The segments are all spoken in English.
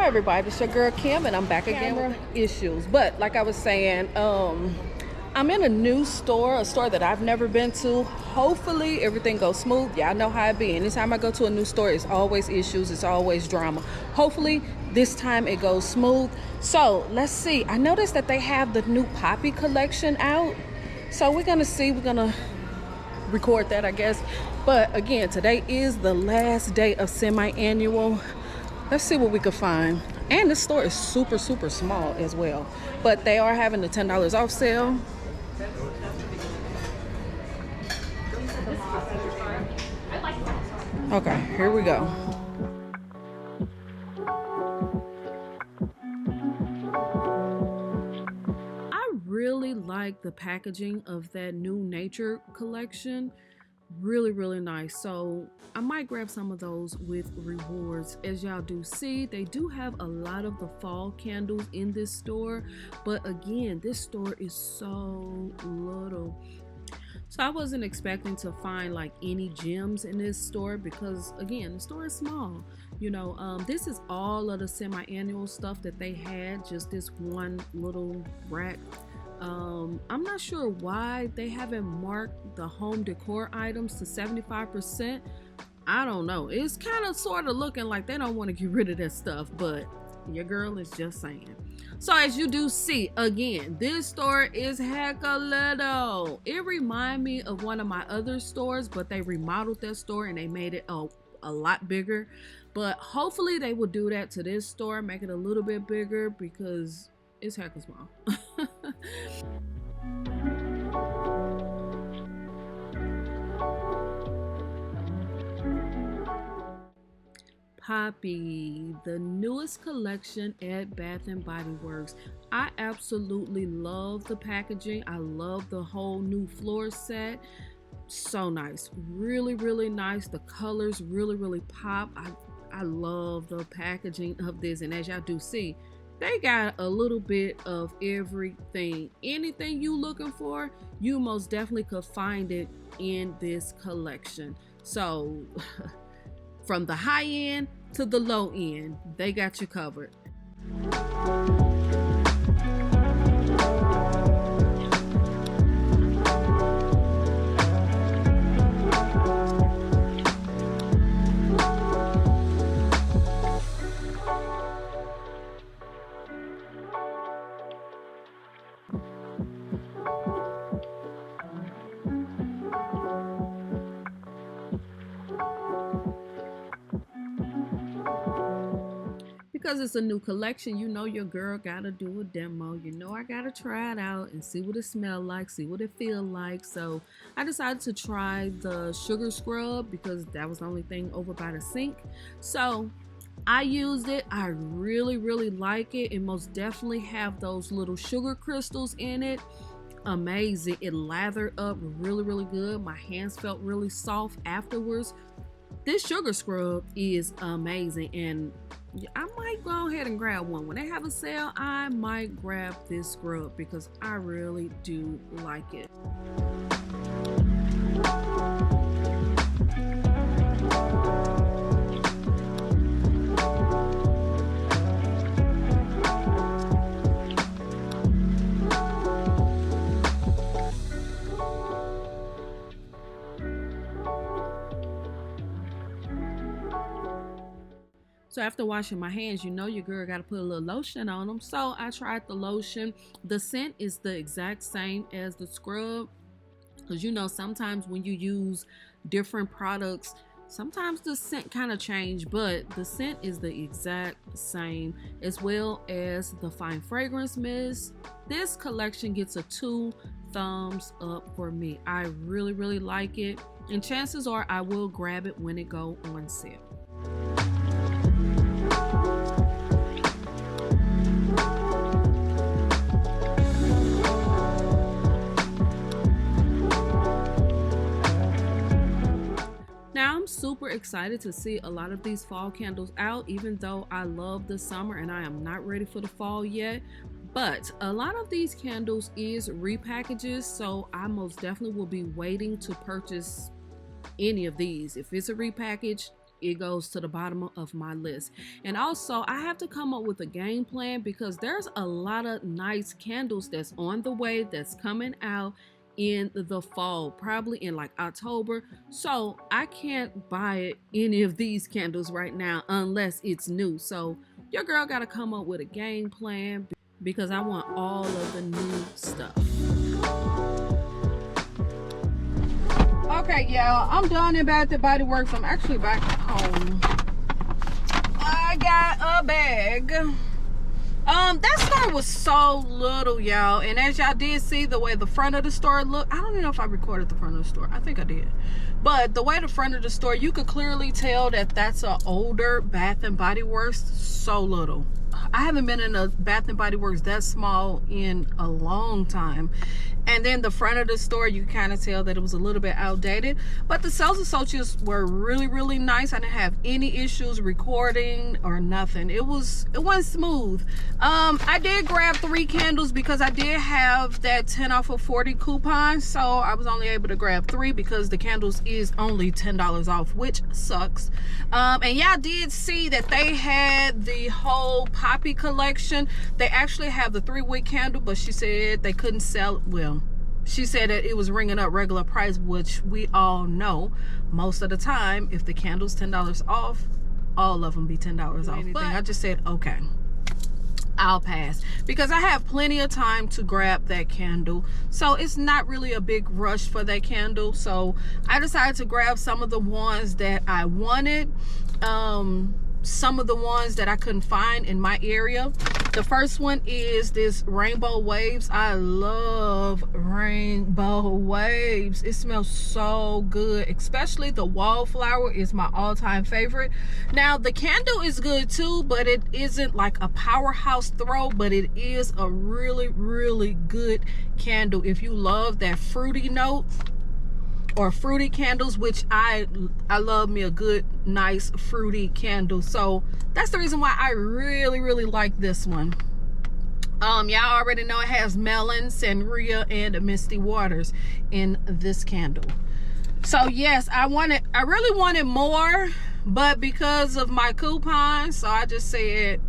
Hi everybody, it's your girl Kim and I'm back again with issues. But like I was saying, I'm in a new store, a store that I've never been to. Hopefully everything goes smooth. Y'all know how it be. Anytime I go to a new store, it's always issues, it's always drama. Hopefully this time it goes smooth. So let's see. I noticed that they have the new Poppy collection out. So we're gonna see, we're gonna record that, I guess. But again, today is the last day of semi-annual. Let's see what we could find. And this store is super small as well, but they are having the $10 off sale. Okay, here we go. I really like the packaging of that new nature collection. Really nice. So I might grab some of those with rewards. As y'all do see, they do have a lot of the fall candles in this store, but again, this store is so little, so I wasn't expecting to find like any gems in this store because again, the store is small. You know, this is all of the semi-annual stuff that they had, just this one little rack. I'm not sure why they haven't marked the home decor items to 75%. I don't know. It's kind of sort of looking like they don't want to get rid of that stuff, but your girl is just saying. So as you do see, again, this store is hecka little. It reminds me of one of my other stores, but they remodeled that store and they made it a lot bigger. But hopefully they will do that to this store, make it a little bit bigger because it's hecka small. Poppy, the newest collection at Bath and Body Works. I absolutely love the packaging. I love the whole new floor set. So nice, really nice. The colors really pop. I love the packaging of this, and as y'all do see, they got a little bit of everything. Anything you looking for, you most definitely could find it in this collection. So from the high end to the low end, they got you covered. Because it's a new collection, you know your girl gotta do a demo. You know I gotta try it out and see what it smells like, see what it feels like. So I decided to try the sugar scrub because that was the only thing over by the sink. So I used it. I really like it. It most definitely have those little sugar crystals in it. Amazing. It lathered up really good. My hands felt really soft afterwards. This sugar scrub is amazing, and I might go ahead and grab one. When they have a sale, I might grab this scrub because I really do like it. So after washing my hands, you know your girl got to put a little lotion on them. So I tried the lotion. The scent is the exact same as the scrub. Because you know, sometimes when you use different products, sometimes the scent kind of change, but the scent is the exact same, as well as the fine fragrance mist. This collection gets a 2 thumbs up for me. I really like it. And chances are I will grab it when it go on sale. Now I'm super excited to see a lot of these fall candles out, even though I love the summer and I am not ready for the fall yet. But a lot of these candles is repackages, so I most definitely will be waiting to purchase any of these. If it's a repackage, it goes to the bottom of my list. And also I have to come up with a game plan because there's a lot of nice candles that's on the way, that's coming out in the fall, probably in like October. So I can't buy any of these candles right now unless it's new. So your girl got to come up with a game plan because I want all of the new stuff. Okay, y'all, I'm done in Bath & Body Works. I'm actually back home. I got a bag. That store was so little, y'all, and as y'all did see the way the front of the store looked, I don't even know if I recorded the front of the store. I think I did. But the way the front of the store, you could clearly tell that that's an older Bath & Body Works. So little. I haven't been in a Bath & Body Works that small in a long time. And then the front of the store, you kind of tell that it was a little bit outdated. But the sales associates were really, really nice. I didn't have any issues recording or nothing. It went smooth. I did grab 3 candles because I did have that 10 off of 40 coupon. So I was only able to grab 3 because the candles is only $10 off, which sucks. And y'all did see that they had the whole poppy collection. They actually have the 3-wick candle, but she said they couldn't sell it. Well, she said that it was ringing up regular price, which we all know most of the time if the candle's $10 off, all of them be $10 off. But I just said, okay, I'll pass because I have plenty of time to grab that candle. So it's not really a big rush for that candle. So I decided to grab some of the ones that I wanted. Some of the ones that I couldn't find in my area. The first one is this Rainbow Waves. I love Rainbow Waves. It smells so good, especially the wallflower is my all-time favorite. Now the candle is good too, but it isn't like a powerhouse throw, but it is a really, really good candle if you love that fruity note or fruity candles, which I love me a good nice fruity candle. So that's the reason why I really, really like this one. Y'all already know it has melon, sangria, and misty waters in this candle. So yes, I really wanted more, but because of my coupon, so I just said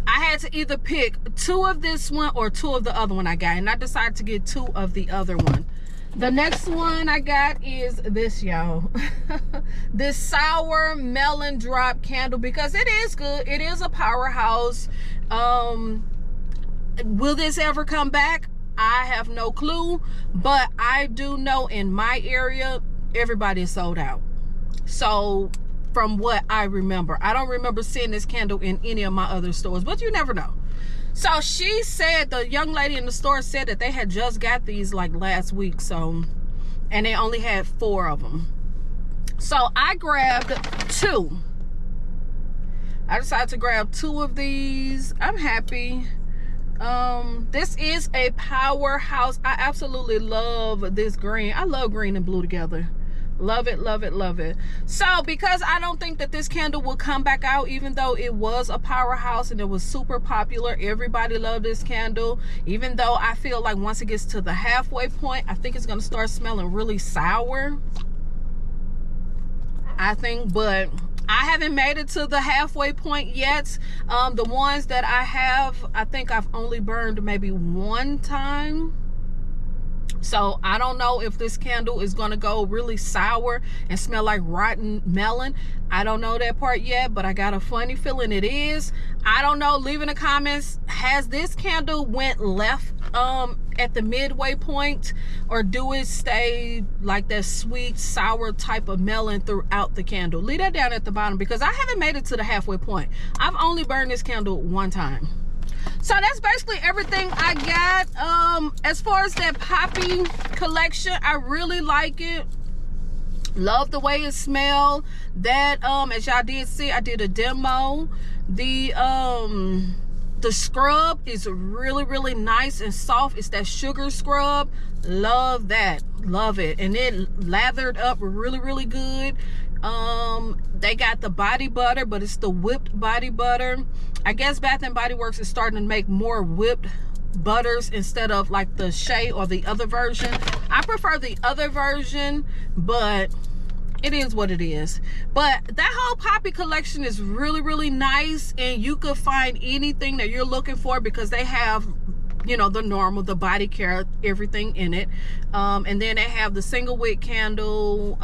I had to either pick 2 of this one or 2 of the other one I got, and I decided to get 2 of the other one. The next one I got is this, y'all. This sour melon drop candle, because it is good. It is a powerhouse. Will this ever come back? I have no clue, but I do know in my area everybody is sold out. So from what I remember, I don't remember seeing this candle in any of my other stores, but you never know. So she said, the young lady in the store said that they had just got these like last week. So, and they only had 4 of them. So I grabbed 2. I decided to grab 2 of these. I'm happy. This is a powerhouse. I absolutely love this green. I love green and blue together. Love it, love it, love it. So because I don't think that this candle will come back out, even though it was a powerhouse and it was super popular, everybody loved this candle, even though I feel like once it gets to the halfway point, I think it's going to start smelling really sour, I think. But I haven't made it to the halfway point yet. The ones that I have, I think I've only burned maybe 1 time. So I don't know if this candle is going to go really sour and smell like rotten melon. I don't know that part yet, but I got a funny feeling it is. I don't know. Leave in the comments, has this candle went left at the midway point, or do it stay like that sweet sour type of melon throughout the candle? Leave that down at the bottom because I haven't made it to the halfway point. I've only burned this candle 1 time. So that's basically everything I got. As far as that poppy collection, I really like it. Love the way it smelled. That as y'all did see, I did a demo. The scrub is really, really nice and soft. It's that sugar scrub. Love that. Love it. And it lathered up really, really good. They got the body butter, but it's the whipped body butter. I guess Bath & Body Works is starting to make more whipped butters instead of like the shea or the other version. I prefer the other version, but it is what it is. But that whole poppy collection is really, really nice, and you could find anything that you're looking for because they have, you know, the normal, the body care, everything in it. And then they have the single wick candle,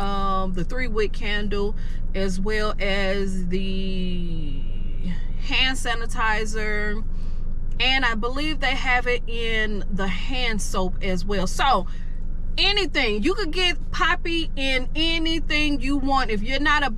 the 3-wick candle, as well as the hand sanitizer, and I believe they have it in the hand soap as well. So anything, you could get poppy in anything you want. If you're not a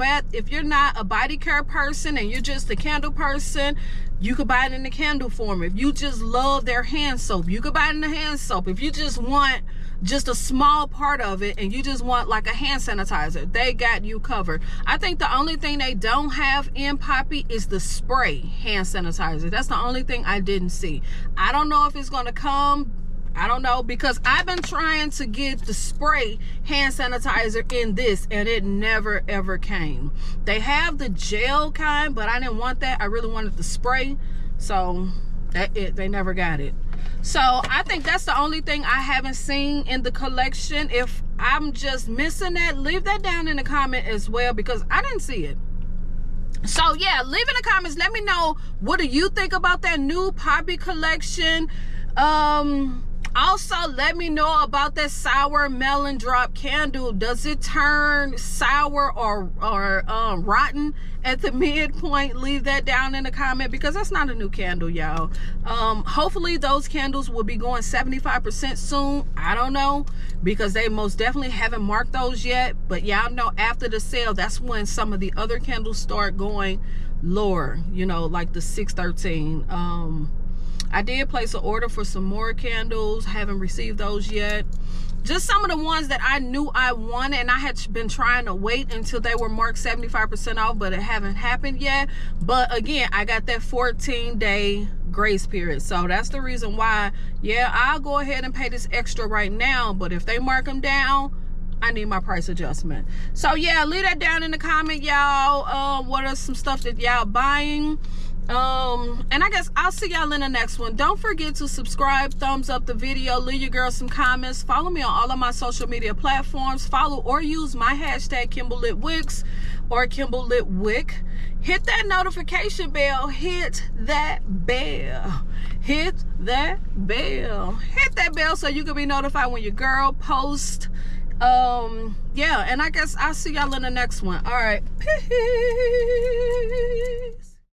body care person and you're just a candle person, you could buy it in the candle form. If you just love their hand soap, you could buy it in the hand soap. If you just want just a small part of it and you just want like a hand sanitizer, they got you covered. I think the only thing they don't have in poppy is the spray hand sanitizer. That's the only thing I didn't see. I don't know if it's going to come. I don't know, because I've been trying to get the spray hand sanitizer in this and it never ever came. They have the gel kind, but I didn't want that. I really wanted the spray, so they never got it. So I think that's the only thing I haven't seen in the collection. If I'm just missing that, leave that down in the comment as well, because I didn't see it. So yeah, leave in the comments, let me know, what do you think about that new poppy collection? Also, let me know about that sour melon drop candle. Does it turn sour or rotten at the midpoint? Leave that down in the comment, because that's not a new candle, y'all. Hopefully those candles will be going 75% soon. I don't know, because they most definitely haven't marked those yet. But y'all know after the sale, that's when some of the other candles start going lower, you know, like the 613. I did place an order for some more candles. Haven't received those yet. Just some of the ones that I knew I wanted, and I had been trying to wait until they were marked 75% off, but it haven't happened yet. But again, I got that 14-day grace period, so that's the reason why. Yeah, I'll go ahead and pay this extra right now, but if they mark them down, I need my price adjustment. So yeah, leave that down in the comment, y'all. What are some stuff that y'all buying? And I guess I'll see y'all in the next one. Don't forget to subscribe, thumbs up the video, leave your girl some comments, follow me on all of my social media platforms, follow or use my hashtag KimbleLitWicks or KimbleLitWick. Hit that notification bell, hit that bell, hit that bell, hit that bell, so you can be notified when your girl posts. Yeah, and I guess I'll see y'all in the next one. All right, peace.